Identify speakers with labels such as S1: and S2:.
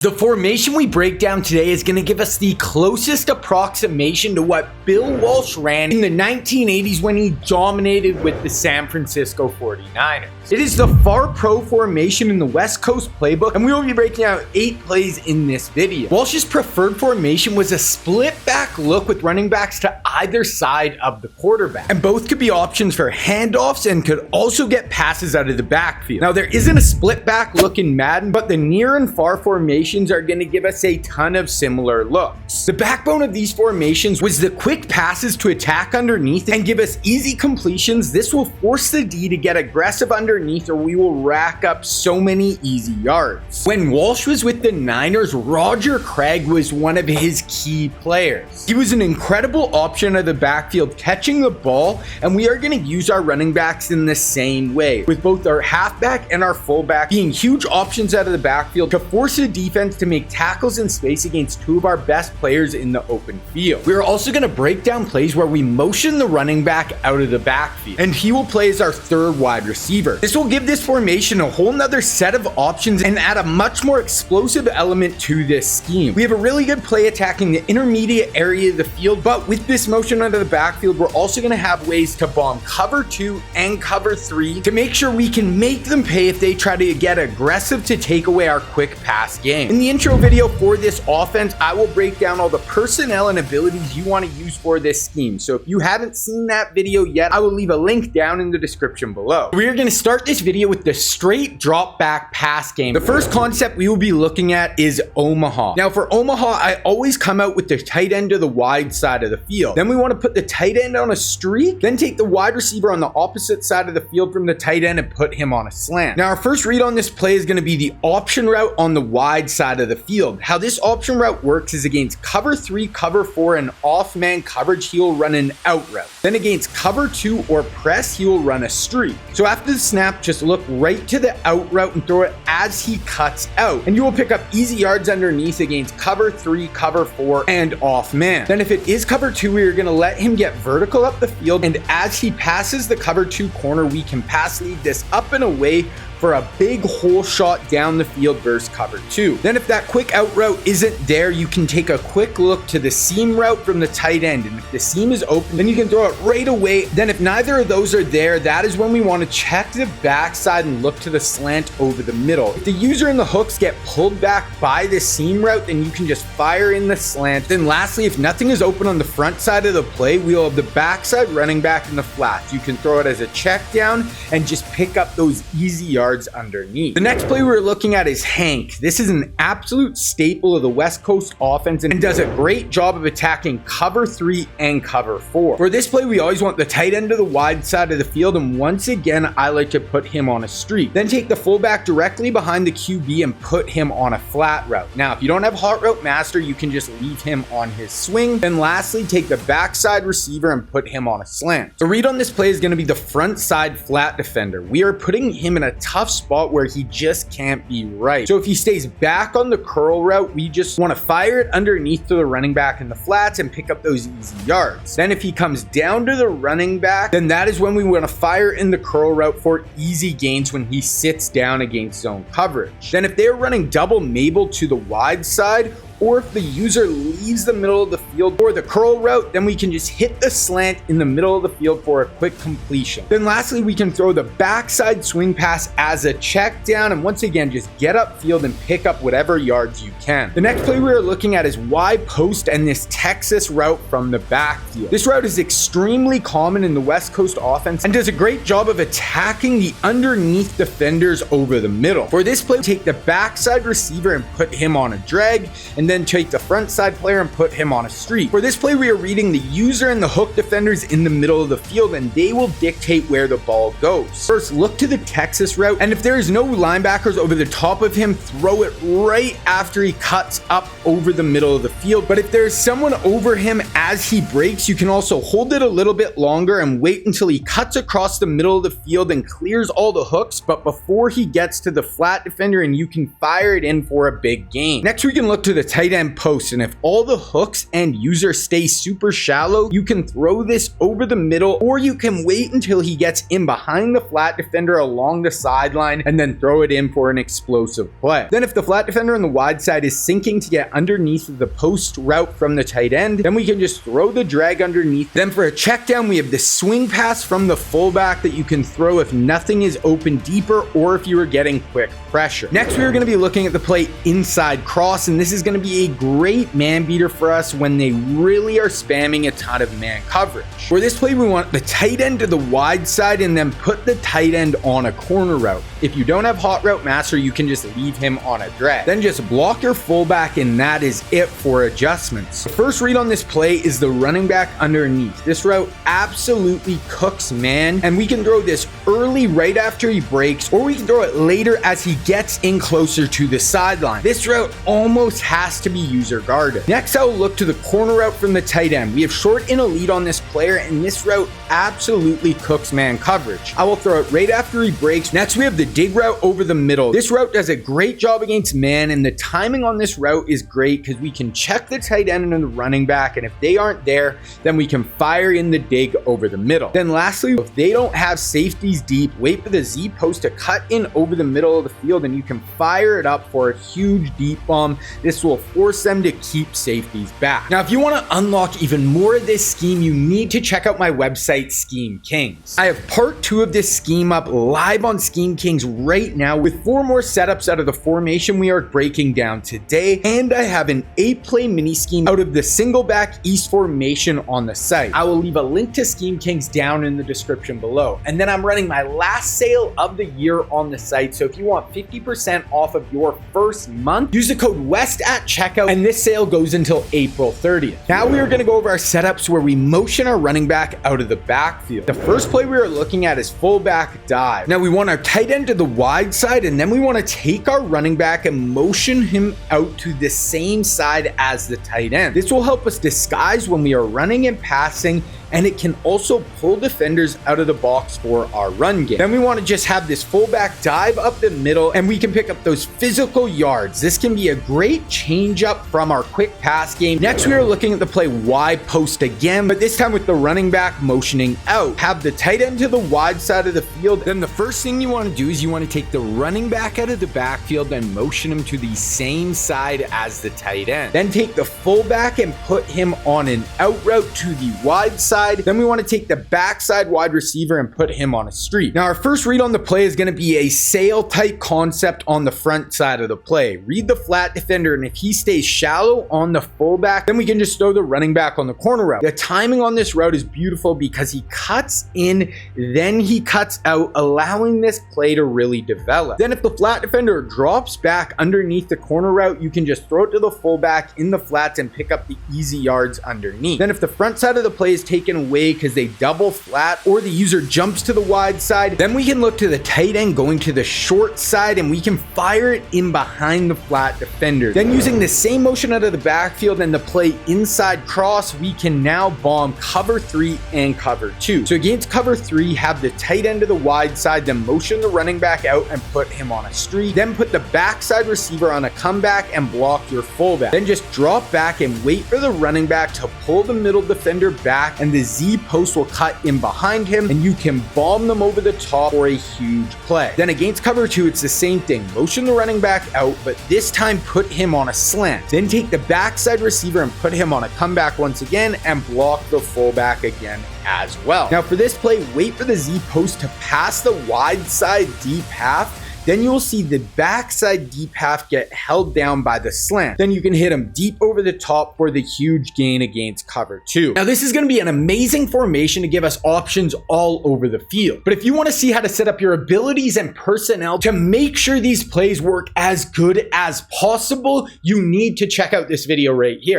S1: The formation we break down today is going to give us the closest approximation to what Bill Walsh ran in the 1980s when he dominated with the San Francisco 49ers. It is the far pro formation in the West Coast Playbook, and we will be breaking out 8 plays in this video. Walsh's preferred formation was a split back look with running backs to either side of the quarterback, and both could be options for handoffs and could also get passes out of the backfield. Now, there isn't a split back look in Madden, but the near and far formation are going to give us a ton of similar looks. The backbone of these formations was the quick passes to attack underneath and give us easy completions. This will force the D to get aggressive underneath, or we will rack up so many easy yards. When Walsh was with the Niners, Roger Craig was one of his key players. He was an incredible option of the backfield catching the ball, and we are going to use our running backs in the same way, with both our halfback and our fullback being huge options out of the backfield to force the defense to make tackles in space against 2 of our best players in the open field. We're also going to break down plays where we motion the running back out of the backfield, and he will play as our third wide receiver. This will give this formation a whole nother set of options and add a much more explosive element to this scheme. We have a really good play attacking the intermediate area of the field, but with this motion out of the backfield, we're also going to have ways to bomb cover 2 and cover 3 to make sure we can make them pay if they try to get aggressive to take away our quick pass game. In the intro video for this offense, I will break down all the personnel and abilities you want to use for this scheme. So if you haven't seen that video yet, I will leave a link down in the description below. We are going to start this video with the straight drop back pass game. The first concept we will be looking at is Omaha. Now for Omaha, I always come out with the tight end to the wide side of the field. Then we want to put the tight end on a streak, then take the wide receiver on the opposite side of the field from the tight end and put him on a slant. Now our first read on this play is going to be the option route on the wide side of the field. How this option route works is against cover 3, cover 4, and off man coverage, he will run an out route. Then against cover 2 or press, he will run a streak. So after the snap, just look right to the out route and throw it as he cuts out, and you will pick up easy yards underneath against cover 3, cover 4, and off man. Then if it is cover 2, we are going to let him get vertical up the field, and as he passes the cover 2 corner, we can pass lead this up and away for a big hole shot down the field versus cover 2. Then if that quick out route isn't there, you can take a quick look to the seam route from the tight end, and if the seam is open, then you can throw it right away. Then if neither of those are there, that is when we want to check the backside and look to the slant over the middle. If the user and the hooks get pulled back by the seam route, then you can just fire in the slant. Then lastly, if nothing is open on the front side of the play, we will have the backside running back in the flats. You can throw it as a check down and just pick up those easy yards underneath. The next play we're looking at is Hank. This is an absolute staple of the West Coast offense and does a great job of attacking cover 3 and cover 4. For this play, we always want the tight end to the wide side of the field, and once again, I like to put him on a streak. Then take the fullback directly behind the QB and put him on a flat route. Now, if you don't have hot route master, you can just leave him on his swing. Then lastly, take the backside receiver and put him on a slant. The read on this play is going to be the front side flat defender. We are putting him in a tough spot where he just can't be right. So if he stays back on the curl route, we just want to fire it underneath to the running back in the flats and pick up those easy yards. Then if he comes down to the running back, then that is when we want to fire in the curl route for easy gains when he sits down against zone coverage. Then if they're running double Mabel to the wide side, or if the user leaves the middle of the field for the curl route, then we can just hit the slant in the middle of the field for a quick completion. Then lastly, we can throw the backside swing pass as a check down, and once again, just get upfield and pick up whatever yards you can. The next play we are looking at is Y post and this Texas route from the backfield. This route is extremely common in the West Coast offense and does a great job of attacking the underneath defenders over the middle. For this play, take the backside receiver and put him on a drag, and then take the front side player and put him on a streak. For this play, we are reading the user and the hook defenders in the middle of the field, and they will dictate where the ball goes. First, look to the Texas route, and if there is no linebackers over the top of him, throw it right after he cuts up over the middle of the field. But if there is someone over him as he breaks, you can also hold it a little bit longer and wait until he cuts across the middle of the field and clears all the hooks, but before he gets to the flat defender, and you can fire it in for a big gain. Next, we can look to the tight end post, and if all the hooks and user stay super shallow, you can throw this over the middle, or you can wait until he gets in behind the flat defender along the sideline and then throw it in for an explosive play. Then if the flat defender on the wide side is sinking to get underneath the post route from the tight end, then we can just throw the drag underneath. Then for a check down, we have the swing pass from the fullback that you can throw if nothing is open deeper or if you are getting quick pressure. Next, we are going to be looking at the play inside cross, and this is going to be a great man beater for us when they really are spamming a ton of man coverage. For this play, we want the tight end to the wide side and then put the tight end on a corner route. If you don't have hot route master, you can just leave him on a drag. Then just block your fullback, and that is it for adjustments. The first read on this play is the running back underneath. This route absolutely cooks man, and we can throw this early right after he breaks, or we can throw it later as he gets in closer to the sideline. This route almost has to be user guarded. Next, I will look to the corner route from the tight end. We have short in a lead on this player, and this route absolutely cooks man coverage. I will throw it right after he breaks. Next, we have the dig route over the middle. This route does a great job against man, and the timing on this route is great because we can check the tight end and the running back, and if they aren't there, then we can fire in the dig over the middle. Then lastly, if they don't have safeties deep, wait for the Z post to cut in over the middle of the field, and you can fire it up for a huge deep bomb. This will force them to keep safeties back. Now, if you want to unlock even more of this scheme, you need to check out my website, Scheme Kings. I have part 2 of this scheme up live on Scheme Kings right now with 4 more setups out of the formation we are breaking down today, and I have an 8-play mini scheme out of the single back East formation on the site. I will leave a link to Scheme Kings down in the description below. And then I'm running my last sale of the year on the site, so if you want 50% off of your first month, use the code WEST at checkout, and this sale goes until April 30th. Now we are going to go over our setups where we motion our running back out of the backfield. The first play we are looking at is fullback dive. Now we want our tight end to the wide side, and then we want to take our running back and motion him out to the same side as the tight end. This will help us disguise when we are running and passing, and it can also pull defenders out of the box for our run game. Then we want to just have this fullback dive up the middle, and we can pick up those physical yards. This can be a great change up from our quick pass game. Next, we are looking at the play wide post again, but this time with the running back motioning out. Have the tight end to the wide side of the field. Then the first thing you want to do is you want to take the running back out of the backfield and motion him to the same side as the tight end. Then take the fullback and put him on an out route to the wide side. Then we want to take the backside wide receiver and put him on a streak. Now our first read on the play is going to be a sail type concept on the front side of the play. Read the flat defender, and if he stays shallow on the fullback, then we can just throw the running back on the corner route. The timing on this route is beautiful because he cuts in, then he cuts out, allowing this play to really develop. Then if the flat defender drops back underneath the corner route, you can just throw it to the fullback in the flats and pick up the easy yards underneath. Then if the front side of the play is taken away because they double flat or the user jumps to the wide side, then we can look to the tight end going to the short side, and we can fire it in behind the flat defender. Then using the same motion out of the backfield and the play inside cross, we can now bomb cover 3 and cover 2. So against cover 3, have the tight end to the wide side, then motion the running back out and put him on a streak. Then put the backside receiver on a comeback and block your fullback. Then just drop back and wait for the running back to pull the middle defender back, and the Z post will cut in behind him, and you can bomb them over the top for a huge play. Then against cover 2, it's the same thing. Motion the running back out, but this time put him on a slant. Then take the backside receiver and put him on a comeback once again and block the fullback again as well. Now for this play, wait for the Z post to pass the wide side deep half. Then you will see the backside deep half get held down by the slant. Then you can hit him deep over the top for the huge gain against cover 2. Now this is going to be an amazing formation to give us options all over the field. But if you want to see how to set up your abilities and personnel to make sure these plays work as good as possible, you need to check out this video right here.